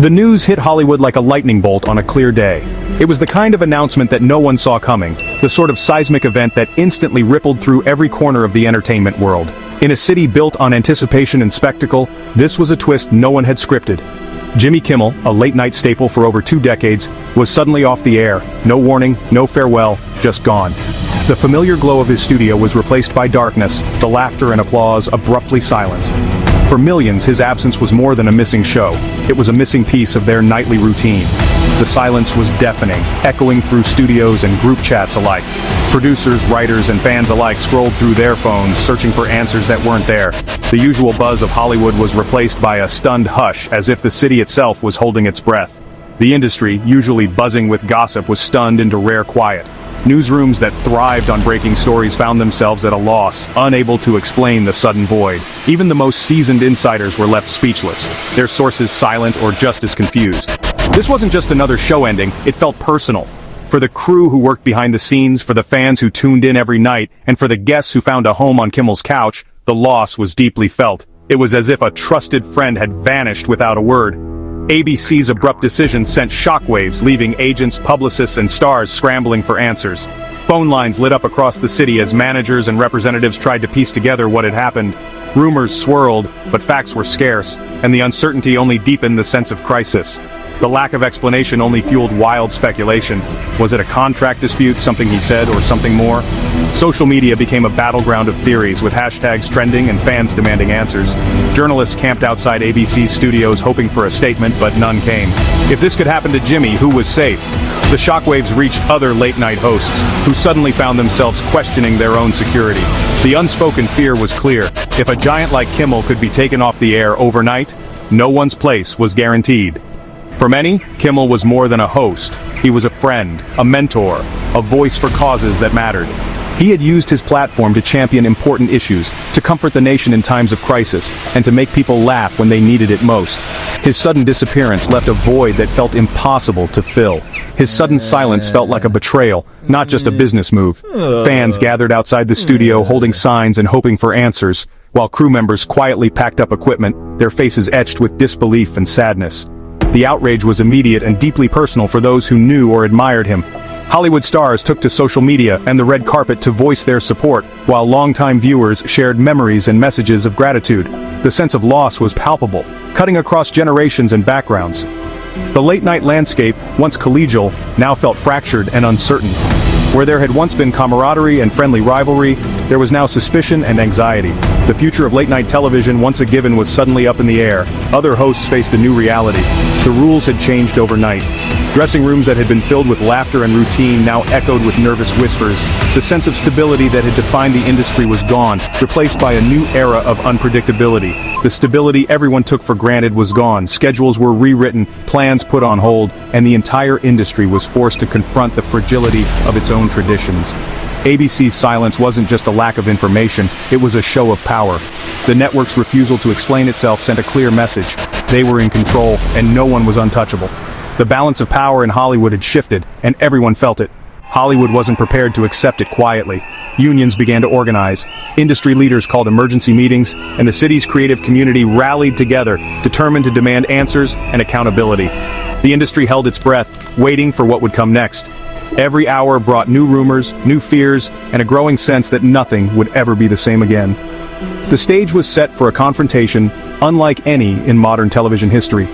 The news hit Hollywood like a lightning bolt on a clear day. It was the kind of announcement that no one saw coming, the sort of seismic event that instantly rippled through every corner of the entertainment world. In a city built on anticipation and spectacle, this was a twist no one had scripted. Jimmy Kimmel, a late-night staple for over 2 decades, was suddenly off the air. No warning, no farewell, just gone. The familiar glow of his studio was replaced by darkness, the laughter and applause abruptly silenced. For millions, his absence was more than a missing show. It was a missing piece of their nightly routine. The silence was deafening, echoing through studios and group chats alike. Producers, writers, and fans alike scrolled through their phones, searching for answers that weren't there. The usual buzz of Hollywood was replaced by a stunned hush, as if the city itself was holding its breath. The industry, usually buzzing with gossip, was stunned into rare quiet. Newsrooms that thrived on breaking stories found themselves at a loss, unable to explain the sudden void. Even the most seasoned insiders were left speechless, their sources silent or just as confused. This wasn't just another show ending, it felt personal. For the crew who worked behind the scenes, for the fans who tuned in every night, and for the guests who found a home on Kimmel's couch, the loss was deeply felt. It was as if a trusted friend had vanished without a word. ABC's abrupt decision sent shockwaves, leaving agents, publicists, and stars scrambling for answers. Phone lines lit up across the city as managers and representatives tried to piece together what had happened. Rumors swirled, but facts were scarce, and the uncertainty only deepened the sense of crisis. The lack of explanation only fueled wild speculation. Was it a contract dispute, something he said, or something more? Social media became a battleground of theories, with hashtags trending and fans demanding answers. Journalists camped outside ABC's studios hoping for a statement, but none came. If this could happen to Jimmy, who was safe? The shockwaves reached other late-night hosts, who suddenly found themselves questioning their own security. The unspoken fear was clear. If a giant like Kimmel could be taken off the air overnight, no one's place was guaranteed. For many, Kimmel was more than a host. He was a friend, a mentor, a voice for causes that mattered. He had used his platform to champion important issues, to comfort the nation in times of crisis, and to make people laugh when they needed it most. His sudden disappearance left a void that felt impossible to fill. His sudden silence felt like a betrayal, not just a business move. Fans gathered outside the studio holding signs and hoping for answers, while crew members quietly packed up equipment, their faces etched with disbelief and sadness. The outrage was immediate and deeply personal for those who knew or admired him. Hollywood stars took to social media and the red carpet to voice their support, while longtime viewers shared memories and messages of gratitude. The sense of loss was palpable, cutting across generations and backgrounds. The late-night landscape, once collegial, now felt fractured and uncertain. Where there had once been camaraderie and friendly rivalry, there was now suspicion and anxiety. The future of late-night television, once a given, was suddenly up in the air. Other hosts faced a new reality. The rules had changed overnight. Dressing rooms that had been filled with laughter and routine now echoed with nervous whispers. The sense of stability that had defined the industry was gone, replaced by a new era of unpredictability. The stability everyone took for granted was gone. Schedules were rewritten, plans put on hold, and the entire industry was forced to confront the fragility of its own traditions. ABC's silence wasn't just a lack of information, it was a show of power. The network's refusal to explain itself sent a clear message. They were in control, and no one was untouchable. The balance of power in Hollywood had shifted, and everyone felt it. Hollywood wasn't prepared to accept it quietly. Unions began to organize, industry leaders called emergency meetings, and the city's creative community rallied together, determined to demand answers and accountability. The industry held its breath, waiting for what would come next. Every hour brought new rumors, new fears, and a growing sense that nothing would ever be the same again. The stage was set for a confrontation unlike any in modern television history.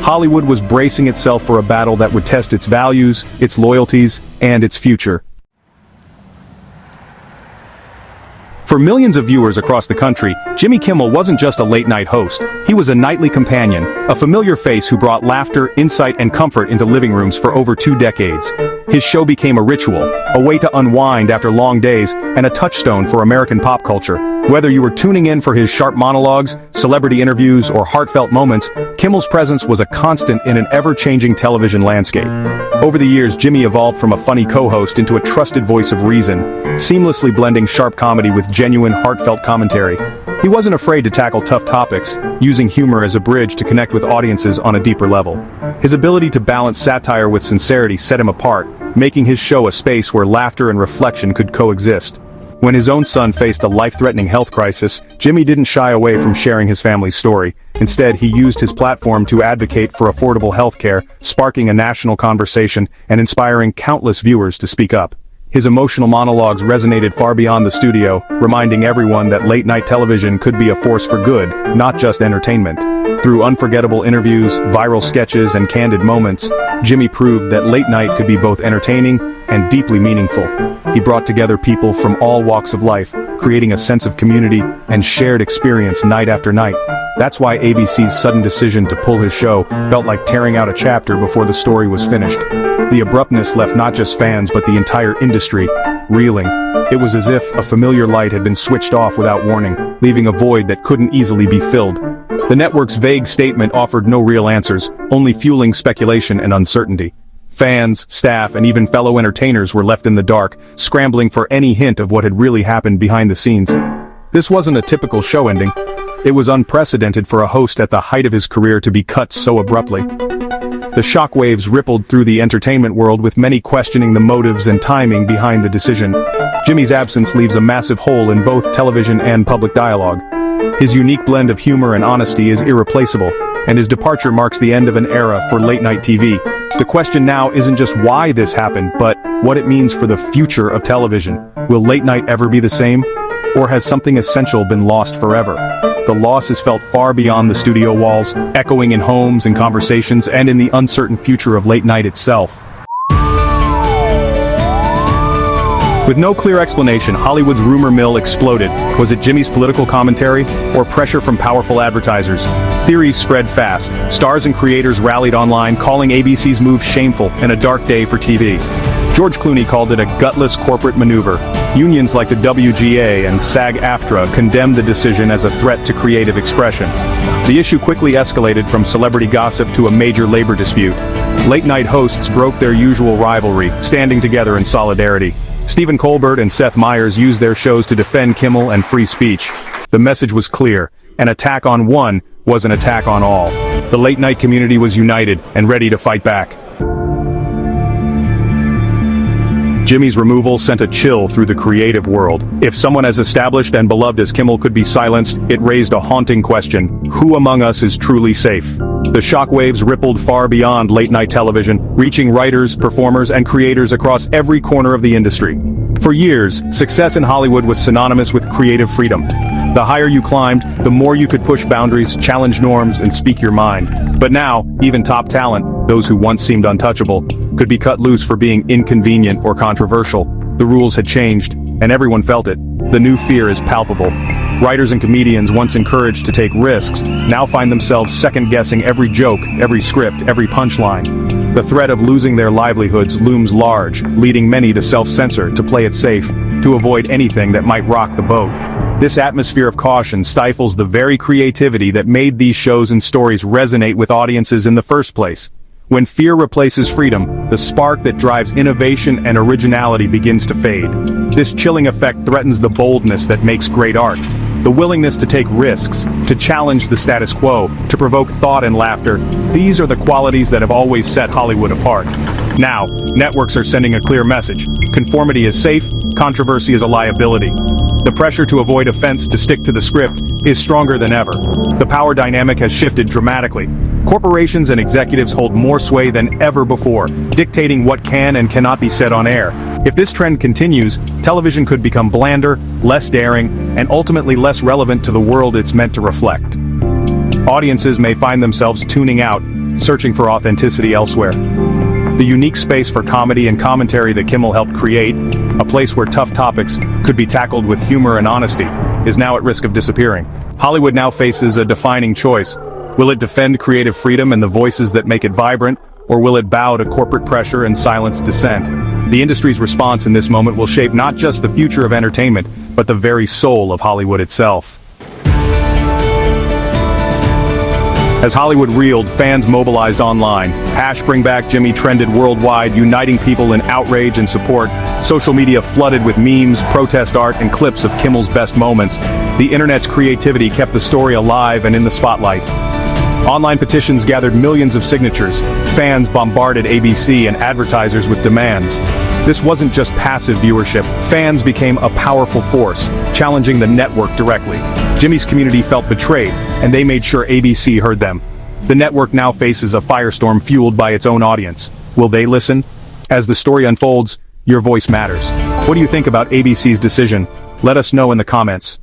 Hollywood was bracing itself for a battle that would test its values, its loyalties, and its future. For millions of viewers across the country, Jimmy Kimmel wasn't just a late-night host. He was a nightly companion, a familiar face who brought laughter, insight, and comfort into living rooms for over 2 decades. His show became a ritual, a way to unwind after long days, and a touchstone for American pop culture. Whether you were tuning in for his sharp monologues, celebrity interviews, or heartfelt moments, Kimmel's presence was a constant in an ever-changing television landscape. Over the years, Jimmy evolved from a funny co-host into a trusted voice of reason, seamlessly blending sharp comedy with genuine, heartfelt commentary. He wasn't afraid to tackle tough topics, using humor as a bridge to connect with audiences on a deeper level. His ability to balance satire with sincerity set him apart, making his show a space where laughter and reflection could coexist. When his own son faced a life-threatening health crisis, Jimmy didn't shy away from sharing his family's story. Instead, he used his platform to advocate for affordable healthcare, sparking a national conversation and inspiring countless viewers to speak up. His emotional monologues resonated far beyond the studio, reminding everyone that late-night television could be a force for good, not just entertainment. Through unforgettable interviews, viral sketches, and candid moments, Jimmy proved that late night could be both entertaining and deeply meaningful. He brought together people from all walks of life, creating a sense of community and shared experience night after night. That's why ABC's sudden decision to pull his show felt like tearing out a chapter before the story was finished. The abruptness left not just fans but the entire industry reeling. It was as if a familiar light had been switched off without warning, leaving a void that couldn't easily be filled. The network's vague statement offered no real answers, only fueling speculation and uncertainty. Fans, staff, and even fellow entertainers were left in the dark, scrambling for any hint of what had really happened behind the scenes. This wasn't a typical show ending. It was unprecedented for a host at the height of his career to be cut so abruptly. The shockwaves rippled through the entertainment world, with many questioning the motives and timing behind the decision. Jimmy's absence leaves a massive hole in both television and public dialogue. His unique blend of humor and honesty is irreplaceable, and his departure marks the end of an era for late-night TV. The question now isn't just why this happened, but what it means for the future of television. Will late night ever be the same? Or has something essential been lost forever? The loss is felt far beyond the studio walls, echoing in homes and conversations and in the uncertain future of late night itself. With no clear explanation, Hollywood's rumor mill exploded. Was it Jimmy's political commentary, or pressure from powerful advertisers? Theories spread fast. Stars and creators rallied online, calling ABC's move shameful and a dark day for TV. George Clooney called it a gutless corporate maneuver. Unions like the WGA and SAG-AFTRA condemned the decision as a threat to creative expression. The issue quickly escalated from celebrity gossip to a major labor dispute. Late-night hosts broke their usual rivalry, standing together in solidarity. Stephen Colbert and Seth Meyers used their shows to defend Kimmel and free speech. The message was clear: an attack on one was an attack on all. The late-night community was united and ready to fight back. Jimmy's removal sent a chill through the creative world. If someone as established and beloved as Kimmel could be silenced, it raised a haunting question: who among us is truly safe? The shockwaves rippled far beyond late-night television, reaching writers, performers, and creators across every corner of the industry. For years, success in Hollywood was synonymous with creative freedom. The higher you climbed, the more you could push boundaries, challenge norms, and speak your mind. But now, even top talent, those who once seemed untouchable, could be cut loose for being inconvenient or controversial. The rules had changed, and everyone felt it. The new fear is palpable. Writers and comedians, once encouraged to take risks, now find themselves second-guessing every joke, every script, every punchline. The threat of losing their livelihoods looms large, leading many to self-censor, to play it safe, to avoid anything that might rock the boat. This atmosphere of caution stifles the very creativity that made these shows and stories resonate with audiences in the first place. When fear replaces freedom, the spark that drives innovation and originality begins to fade. This chilling effect threatens the boldness that makes great art. The willingness to take risks, to challenge the status quo, to provoke thought and laughter, these are the qualities that have always set Hollywood apart. Now, networks are sending a clear message: conformity is safe, controversy is a liability. The pressure to avoid offense, to stick to the script, is stronger than ever. The power dynamic has shifted dramatically. Corporations and executives hold more sway than ever before, dictating what can and cannot be said on air. If this trend continues, television could become blander, less daring, and ultimately less relevant to the world it's meant to reflect. Audiences may find themselves tuning out, searching for authenticity elsewhere. The unique space for comedy and commentary that Kimmel helped create, a place where tough topics could be tackled with humor and honesty, is now at risk of disappearing. Hollywood now faces a defining choice. Will it defend creative freedom and the voices that make it vibrant, or will it bow to corporate pressure and silence dissent? The industry's response in this moment will shape not just the future of entertainment, but the very soul of Hollywood itself. As Hollywood reeled, fans mobilized online. #BringBackJimmy Jimmy trended worldwide, uniting people in outrage and support. Social media flooded with memes, protest art, and clips of Kimmel's best moments. The internet's creativity kept the story alive and in the spotlight. Online petitions gathered millions of signatures. Fans bombarded ABC and advertisers with demands. This wasn't just passive viewership, fans became a powerful force, challenging the network directly. Jimmy's community felt betrayed, and they made sure ABC heard them. The network now faces a firestorm fueled by its own audience. Will they listen? As the story unfolds, your voice matters. What do you think about ABC's decision? Let us know in the comments.